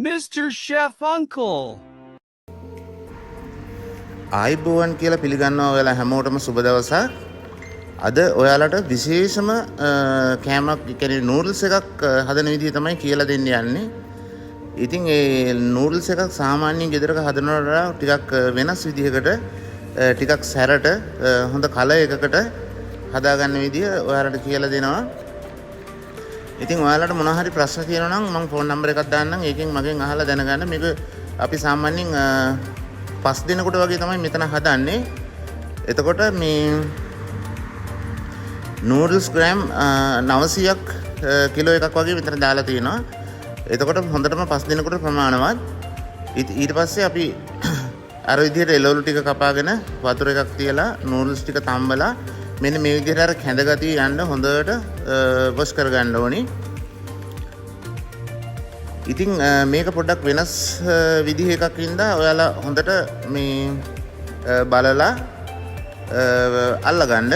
Mr. Chef Uncle. ආයිබෝවන් කියලා පිළිගන්නවා ඔයාලා හැමෝටම සුබ දවසක්. අද ඔයාලට විශේෂම කෑමක් කියන්නේ නූඩල්ස් එකක් හදන විදිහ තමයි කියලා දෙන්න යන්නේ. ඉතින් ඒ නූඩල්ස් එකක් සාමාන්‍යයෙන් ගෙදරක හදනවට වඩා ටිකක් වෙනස් විදිහකට ටිකක් සැරට හොඳ කල එකකට හදාගන්න විදිහ ඔයාලට කියලා දෙනවා. ඉතින් ඔයාලට මොනවා හරි ප්‍රශ්න තියෙනවා නම් මම ෆෝන් නම්බර් එකක් දාන්නම්. ඒකෙන් මගෙන් අහලා දැනගන්න. මේක අපි සාමාන්‍යයෙන් 5 දිනකට වගේ තමයි මෙතන හදන්නේ. එතකොට මේ නූඩල්ස් ග්‍රෑම් 900ක් කිලෝ එකක් වගේ මෙතන දාලා තියෙනවා. එතකොට හොඳටම 5 දිනකට ප්‍රමාණවත්. ඊට පස්සේ අපි අර විදිහට එළවලු ටික කපාගෙන වතුර එකක් තියලා නූඩල්ස් ටික තම්බලා මෙන්න මේ විදිහට අර කැඳ ගතිය යන්න හොඳට වොෂ් කරගන්න ඕනි. ඉතින් මේක පොඩ්ඩක් වෙනස් විදිහ එකක් ඉඳලා ඔයාලා හොඳට මේ බලලා අල්ලගන්න.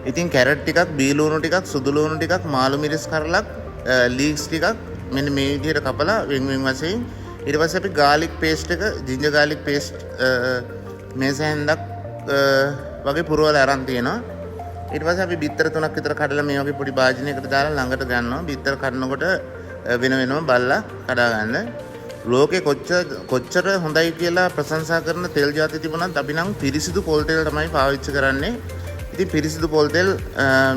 ඉතින් කැරට් ටිකක්, බී ලුණු ටිකක්, සුදු ලුණු ටිකක්, මාළු මිරිස් කරලක්, ලීක්ස් ටිකක් මෙන්න මේ විදිහට කපලා වෙන වෙන වශයෙන් ඊට පස්සේ අපි garlic paste එක, ginger garlic paste මේස හැන්දක් වගේ පුරවලා අරන් තියෙනවා. ඊට පස්සේ අපි බිත්තර 3ක් විතර කඩලා මේ වගේ පොඩි භාජනයකට දාලා ළඟට ගන්නවා. බිත්තර කඩනකොට වෙන වෙනම බල්ලා කඩා ගන්න. ලෝකේ කොච්චර හොඳයි කියලා ප්‍රශංසා කරන තෙල් ಜಾති තිබුණත් අපි නම් පිරිසිදු පොල් තෙල් තමයි පාවිච්චි කරන්නේ. ඉතින් පිරිසිදු පොල් තෙල්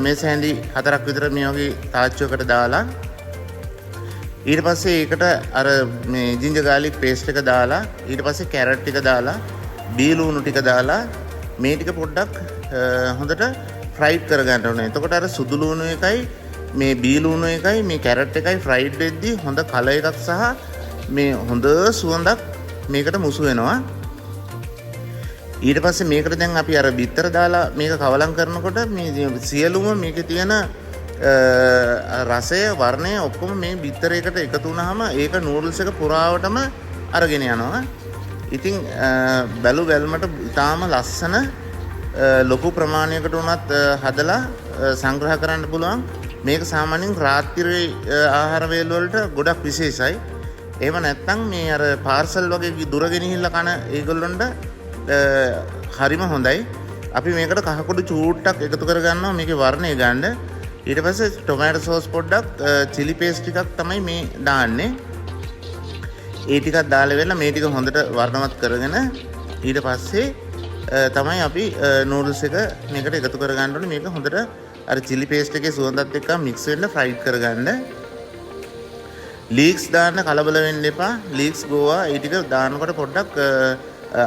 මේ සැඳි 4ක් විතර මේ වගේ තාච්චුවකට දාලා ඊට පස්සේ ඒකට අර මේ ginger garlic paste එක දාලා ඊට පස්සේ කැරට් ටික දාලා බී ලුණු ටික දාලා මේ ටික පොඩ්ඩක් හොඳට ෆ්‍රයිඩ් කරගන්න ඕනේ. එතකොට අර සුදු ලුණු එකයි මේ බී ලුණු එකයි මේ කැරට් එකයි ෆ්‍රයිඩ් වෙද්දී හොඳ කලර් එකක් සහ මේ හොඳ සුවඳක් මේකට මුසු වෙනවා. ඊට පස්සේ මේකට දැන් අපි අර බිත්තර දාලා මේක කවලම් කරනකොට මේ සියලුම මේකේ තියෙන රසය වර්ණය ඔක්කොම මේ බිත්තර එකට එකතු වුණාම ඒක නූඩල්ස් එක පුරාවටම අරගෙන යනවා. ඉතින් බැලු බැලමට ඉතාම ලස්සන ලොකු ප්‍රමාණයකට උනත් හදලා සංග්‍රහ කරන්න පුළුවන්. මේක සාමාන්‍යයෙන් රාත්‍රියේ ආහාර වේල වලට ගොඩක් විශේෂයි. එහෙම නැත්නම් මේ අර පාර්සල් වගේ දුර ගෙනහිල්ලා කන ඒගොල්ලොන්ට හරිම හොඳයි. අපි මේකට කහකුඩු චූට්ටක් එකතු කරගන්නවා මේකේ වර්ණය ගන්න. ඊට පස්සේ ටොමැටෝ සෝස් පොඩ්ඩක්, chili paste ටිකක් තමයි මේ දාන්නේ. ඒ ටිකක් දාලා වෙලා මේ ටික හොඳට වර්ණවත් කරගෙන ඊට පස්සේ තමයි අපි නූඩල්ස් එක මේකට එකතු කරගන්න ඕනේ. මේක හොඳට අර chili paste එකේ සුවඳත් එක්ක mix වෙන්න ෆ්‍රයිඩ් කරගන්න. ලීක්ස් දාන්න කලබල වෙන්න එපා. ලීක්ස් ගෝවා ඒ ටික දානකොට පොඩ්ඩක්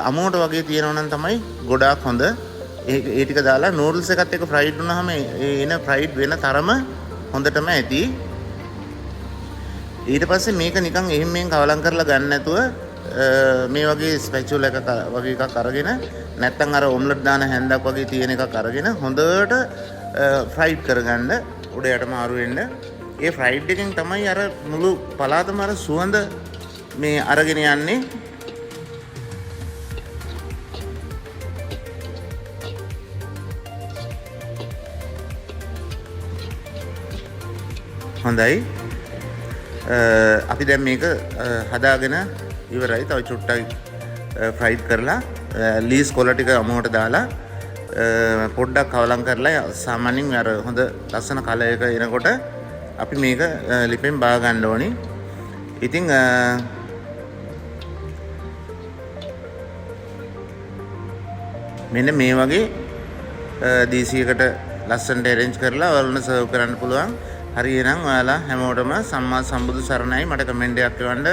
අමුවට වගේ තියෙනවා නම් තමයි ගොඩාක් හොඳ. ඒ ටික දාලා නූඩල්ස් එකත් එක්ක ෆ්‍රයිඩ් වුණාම එන ෆ්‍රයිඩ් වෙන තරම හොඳටම ඇති. ඊට පස්සේ මේක නිකන් එහෙම මෙහෙන් කවලම් කරලා ගන්න නැතුව මේ වගේ ස්පැචුලා එක වගේ එකක් අරගෙන නැත්නම් අර ඔම්ලට් දාන හැන්දක් වගේ තියෙන එකක් අරගෙන හොඳට ෆ්‍රයිඩ් කරගන්න උඩයට මාරු වෙන්න. ඒ ෆ්‍රයිඩ් එකෙන් තමයි අර මුළු පළාතම අර සුවඳ මේ අරගෙන යන්නේ. හොඳයි. අපි දැන් මේක හදාගෙන ඉවරයි. තව චුට්ටක් ෆ්‍රයිඩ් කරලා ලීස් කොළ ටික අමුවට දාලා පොඩ්ඩක් කවලම් කරලා සාමාන්‍යයෙන් අර හොඳ ලස්සන කලර් එක එනකොට අපි මේක ලිපෙන් බා ගන්න ඕනි. ඉතින් මෙන්න මේ වගේ දීසියකට ලස්සනට arrange කරලා ඔයාලට සර්ව් කරන්න පුළුවන්. හරියනම් ඔයාලා හැමෝටම සම්මා සම්බුදු සරණයි. මට කමෙන්ට් එකක් එවන්න.